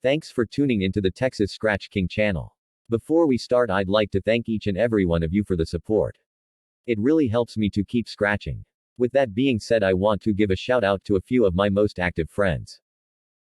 Thanks for tuning into the Texas Scratch King channel. Before we start, I'd like to thank each and every one of you for the support. It really helps me to keep scratching. With that being said, I want to give a shout out to a few of my most active friends.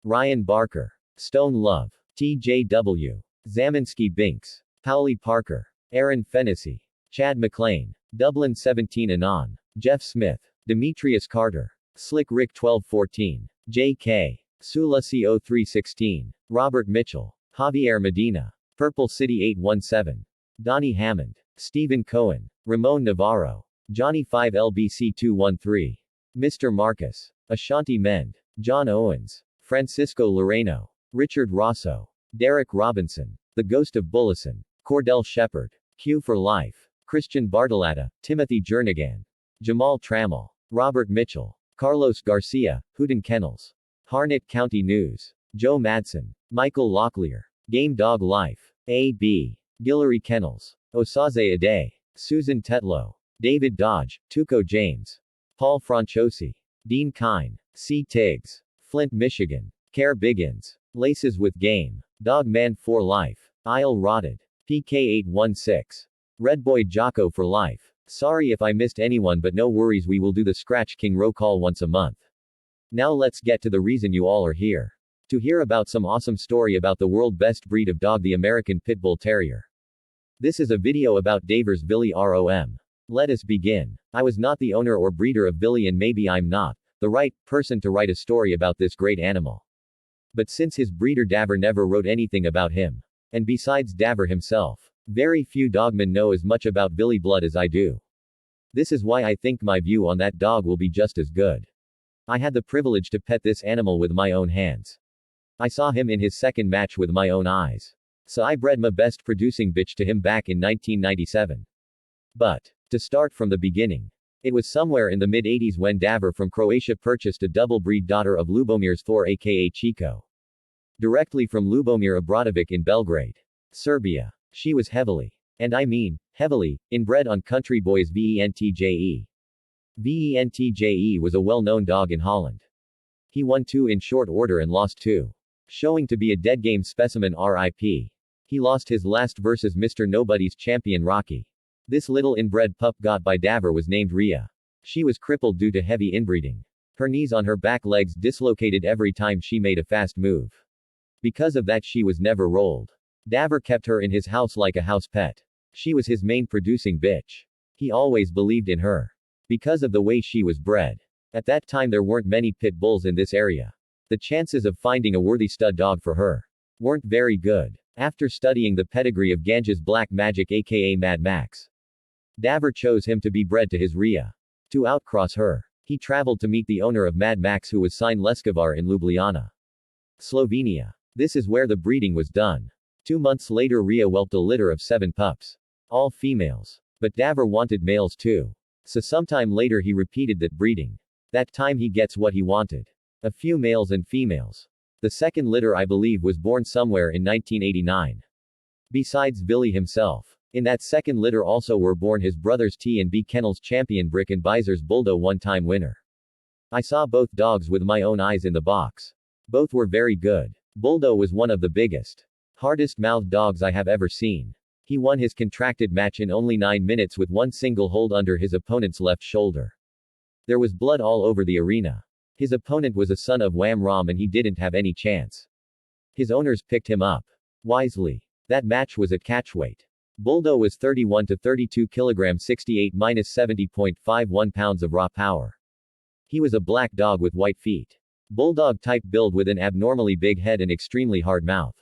Ryan Barker, Stone Love, TJW, Zaminsky Binks, Pauli Parker, Aaron Fennessy, Chad McLean, Dublin 17 Anon, Jeff Smith, Demetrius Carter, Slick Rick 1214, JK, Sula CO316, Robert Mitchell, Javier Medina, Purple City 817, Donnie Hammond, Stephen Cohen, Ramon Navarro, Johnny 5LBC 213, Mr. Marcus, Ashanti Mend, John Owens, Francisco Loreno, Richard Rosso, Derek Robinson, The Ghost of Bullison, Cordell Shepard, Q for Life, Christian Bartolata, Timothy Jernigan, Jamal Trammell, Robert Mitchell, Carlos Garcia, Hooten Kennels, Harnett County News, Joe Madsen, Michael Locklear, Game Dog Life, A.B., Guillory Kennels, Osaze Ade, Susan Tetlow, David Dodge, Tuco James, Paul Franchosi, Dean Kine, C. Tiggs, Flint, Michigan, Care Biggins, Laces with Game, Dog Man for Life, Isle Rotted, PK816, Red Boy Jocko for Life. Sorry if I missed anyone, but no worries, we will do the Scratch King roll call once a month. Now let's get to the reason you all are here. To hear about some awesome story about the world best breed of dog, the American Pit Bull Terrier. This is a video about DAVOR'S VILI ROM. Let us begin. I was not the owner or breeder of VILI, and maybe I'm not the right person to write a story about this great animal. But since his breeder Davor never wrote anything about him, and besides Davor himself, very few dogmen know as much about VILI blood as I do. This is why I think my view on that dog will be just as good. I had the privilege to pet this animal with my own hands. I saw him in his second match with my own eyes. So I bred my best producing bitch to him back in 1997. But, to start from the beginning, it was somewhere in the mid-80s when Davor from Croatia purchased a double-breed daughter of Lubomir's Thor aka Chico. Directly from Lubomir Obradovic in Belgrade, Serbia. She was heavily, and I mean, heavily, inbred on Country Boy's VENTJE. VENTJE was a well-known dog in Holland. He won 2 in short order and lost 2. Showing to be a dead game specimen RIP. He lost his last versus Mr. Nobody's champion Rocky. This little inbred pup got by Davor was named Rhea. She was crippled due to heavy inbreeding. Her knees on her back legs dislocated every time she made a fast move. Because of that, she was never rolled. Davor kept her in his house like a house pet. She was his main producing bitch. He always believed in her. Because of the way she was bred. At that time there weren't many pit bulls in this area. The chances of finding a worthy stud dog for her weren't very good. After studying the pedigree of Ganges Black Magic aka Mad Max, Davor chose him to be bred to his Rhea. To outcross her, he traveled to meet the owner of Mad Max, who was signed Leskovar in Ljubljana, Slovenia. This is where the breeding was done. 2 months later Rhea whelped a litter of 7 pups. All females. But Davor wanted males too. So sometime later he repeated that breeding. That time he gets what he wanted. A few males and females. The second litter I believe was born somewhere in 1989. Besides VILI himself, in that second litter also were born his brothers T and B Kennels champion Brick and Bizer's Bulldog one-time winner. I saw both dogs with my own eyes in the box. Both were very good. Bulldog was one of the biggest, hardest-mouthed dogs I have ever seen. He won his contracted match in only 9 minutes with one single hold under his opponent's left shoulder. There was blood all over the arena. His opponent was a son of Wham Rom and he didn't have any chance. His owners picked him up wisely. That match was at catchweight. Bulldog was 31 to 32 kg 68-70.51 pounds of raw power. He was a black dog with white feet. Bulldog type build with an abnormally big head and extremely hard mouth.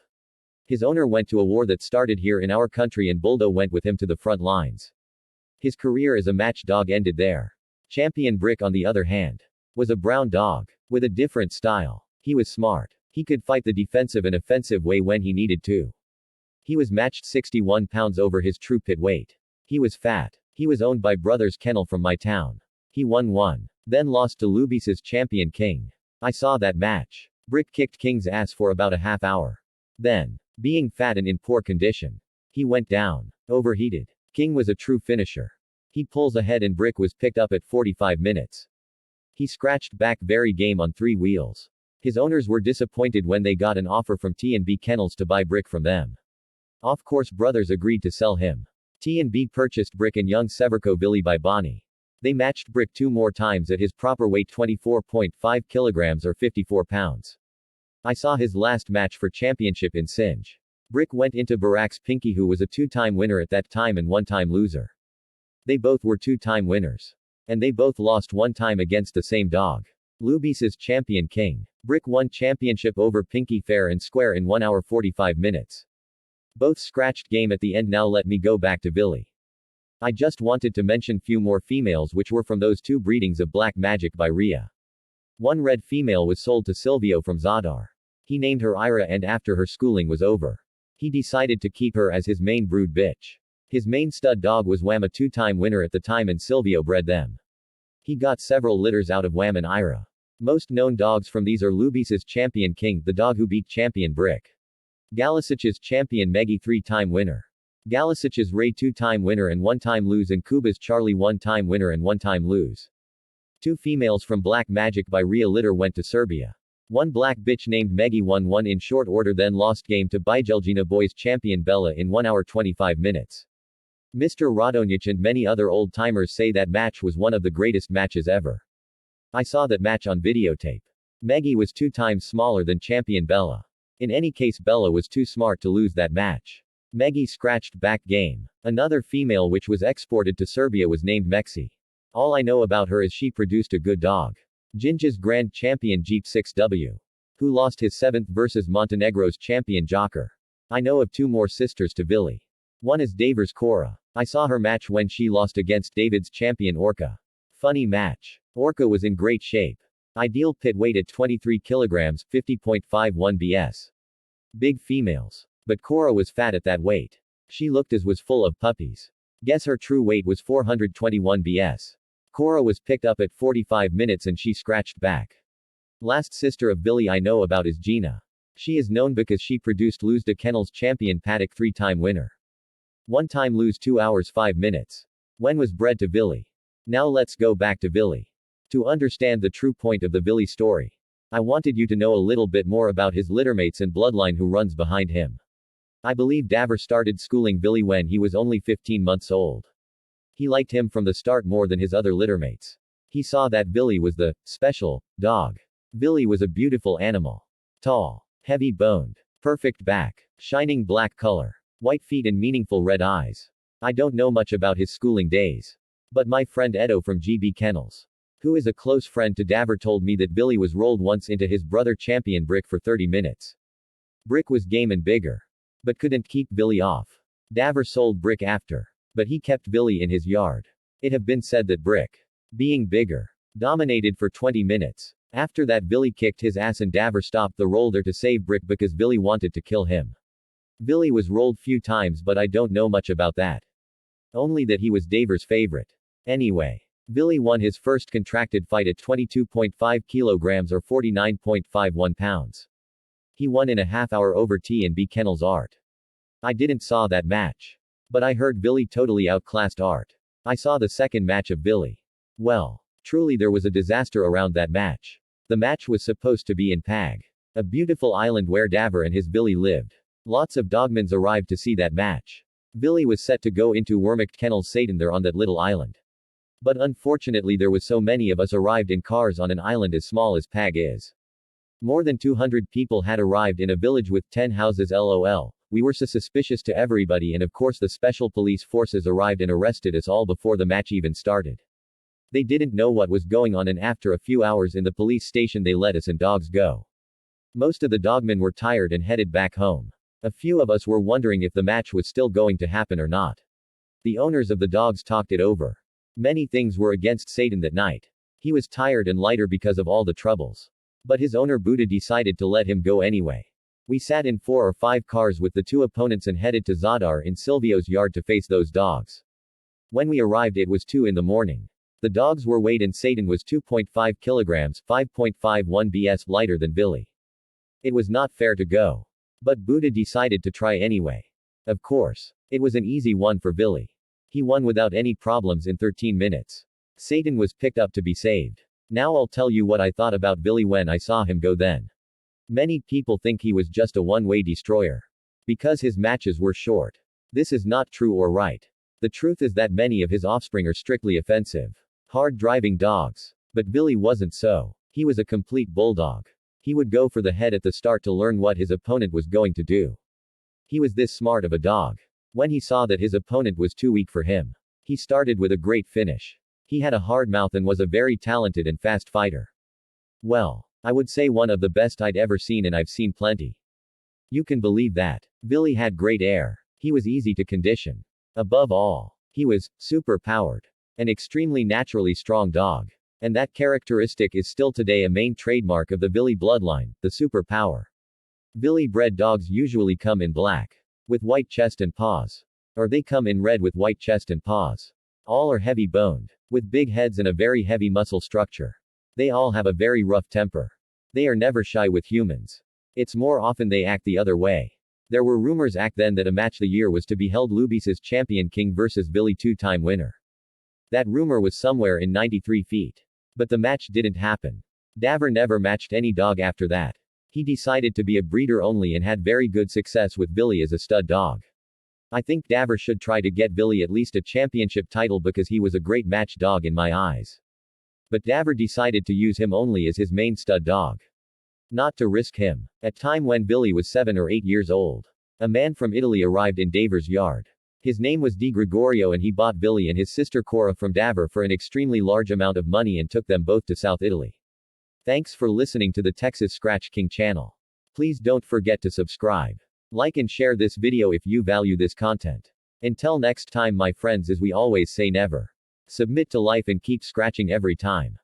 His owner went to a war that started here in our country and Bulldog went with him to the front lines. His career as a match dog ended there. Champion Brick, on the other hand, was a brown dog with a different style. He was smart. He could fight the defensive and offensive way when he needed to. He was matched 61 pounds over his true pit weight. He was fat. He was owned by Brothers Kennel from my town. He won 1. Then lost to Lubis's champion King. I saw that match. Brick kicked King's ass for about a half hour. Then, being fat and in poor condition, he went down. Overheated. King was a true finisher. He pulls ahead and Brick was picked up at 45 minutes. He scratched back very game on 3 wheels. His owners were disappointed when they got an offer from T&B Kennels to buy Brick from them. Off-course brothers agreed to sell him. T&B purchased Brick and young Severko VILI by Bonnie. They matched Brick 2 more times at his proper weight 24.5 kilograms or 54 pounds. I saw his last match for championship in Sinj. Brick went into Barak's Pinky, who was a 2-time winner at that time and 1-time loser. They both were 2-time winners. And they both lost 1 time against the same dog. Lubis's champion king. Brick won championship over Pinky fair and square in 1 hour 45 minutes. Both scratched game at the end. Now let me go back to VILI. I just wanted to mention few more females which were from those 2 breedings of Black Magic by Rhea. One red female was sold to Silvio from Zadar. He named her Ira, and after her schooling was over, he decided to keep her as his main brood bitch. His main stud dog was Wham, a 2-time winner at the time, and Silvio bred them. He got several litters out of Wham and Ira. Most known dogs from these are Lubis's champion king, the dog who beat champion Brick. Galasic's champion Meggy, 3-time winner. Galasic's Ray, 2-time winner and 1-time lose, and Kuba's Charlie, 1-time winner and 1-time lose. 2 females from Black Magic by Rhea litter went to Serbia. One black bitch named Meggy won 1 in short order, then lost game to Bijeljina boys champion Bella in 1 hour 25 minutes. Mr. Radonjic and many other old-timers say that match was one of the greatest matches ever. I saw that match on videotape. Meggy was 2 times smaller than champion Bella. In any case, Bella was too smart to lose that match. Meggy scratched back game. Another female which was exported to Serbia was named Mexi. All I know about her is she produced a good dog. Ginja's grand champion Jeep 6W. Who lost his 7th versus Montenegro's champion Joker. I know of 2 more sisters to VILI. One is DAVOR'S Cora. I saw her match when she lost against David's champion Orca. Funny match. Orca was in great shape. Ideal pit weight at 23 kilograms, 50.51 bs. Big females. But Cora was fat at that weight. She looked as was full of puppies. Guess her true weight was 421 bs. Cora was picked up at 45 minutes and she scratched back. Last sister of VILI I know about is Gina. She is known because she produced Luz de Kennels champion paddock 3-time winner. 1-time lose 2 hours 5 minutes. When was bred to VILI. Now let's go back to VILI. To understand the true point of the VILI story, I wanted you to know a little bit more about his littermates and bloodline who runs behind him. I believe Davor started schooling VILI when he was only 15 months old. He liked him from the start more than his other littermates. He saw that VILI was the special dog. VILI was a beautiful animal. Tall, heavy-boned, perfect back, shining black color, white feet and meaningful red eyes. I don't know much about his schooling days. But my friend Edo from GB Kennels, who is a close friend to Davor, told me that VILI was rolled once into his brother champion Brick for 30 minutes. Brick was game and bigger, but couldn't keep VILI off. Davor sold Brick after, but he kept VILI in his yard. It have been said that Brick, being bigger, dominated for 20 minutes. After that, VILI kicked his ass and Davor stopped the roll there to save Brick because VILI wanted to kill him. VILI was rolled few times, but I don't know much about that. Only that he was Davor's favorite. Anyway, VILI won his first contracted fight at 22.5 kilograms or 49.51 pounds. He won in a half-hour over T&B Kennels Art. I didn't saw that match. But I heard VILI totally outclassed Art. I saw the second match of VILI. Well, truly there was a disaster around that match. The match was supposed to be in Pag, a beautiful island where Davor and his VILI lived. Lots of dogmans arrived to see that match. VILI was set to go into Wermacht Kennels Satan there on that little island. But unfortunately there was so many of us arrived in cars on an island as small as Pag is. More than 200 people had arrived in a village with 10 houses lol. We were so suspicious to everybody, and of course the special police forces arrived and arrested us all before the match even started. They didn't know what was going on, and after a few hours in the police station they let us and dogs go. Most of the dogmen were tired and headed back home. A few of us were wondering if the match was still going to happen or not. The owners of the dogs talked it over. Many things were against Satan that night. He was tired and lighter because of all the troubles. But his owner Buddha decided to let him go anyway. We sat in 4 or 5 cars with the 2 opponents and headed to Zadar in Silvio's yard to face those dogs. When we arrived it was 2 in the morning. The dogs were weighed and Satan was 2.5 kilograms, 5.51 bs lighter than VILI. It was not fair to go. But Buddha decided to try anyway. Of course, it was an easy one for VILI. He won without any problems in 13 minutes. Satan was picked up to be saved. Now I'll tell you what I thought about VILI when I saw him go then. Many people think he was just a one-way destroyer. Because his matches were short. This is not true or right. The truth is that many of his offspring are strictly offensive, hard-driving dogs. But VILI wasn't so. He was a complete bulldog. He would go for the head at the start to learn what his opponent was going to do. He was this smart of a dog. When he saw that his opponent was too weak for him, he started with a great finish. He had a hard mouth and was a very talented and fast fighter. Well, I would say one of the best I'd ever seen, and I've seen plenty. You can believe that. VILI had great air. He was easy to condition. Above all, he was super powered. An extremely naturally strong dog. And that characteristic is still today a main trademark of the VILI bloodline, the super power. VILI bred dogs usually come in black, with white chest and paws. Or they come in red with white chest and paws. All are heavy boned, with big heads and a very heavy muscle structure. They all have a very rough temper. They are never shy with humans. It's more often they act the other way. There were rumors back then that a match the year was to be held Lubice's Champion King versus VILI two-time winner. That rumor was somewhere in 93 feet. But the match didn't happen. Davor never matched any dog after that. He decided to be a breeder only and had very good success with VILI as a stud dog. I think Davor should try to get VILI at least a championship title because he was a great match dog in my eyes. But Davor decided to use him only as his main stud dog. Not to risk him. At time when VILI was 7 or 8 years old, a man from Italy arrived in Davor's yard. His name was Di Gregorio and he bought VILI and his sister Cora from Davor for an extremely large amount of money and took them both to South Italy. Thanks for listening to the Texas Scratch King channel. Please don't forget to subscribe, like and share this video if you value this content. Until next time my friends, as we always say, never submit to life and keep scratching every time.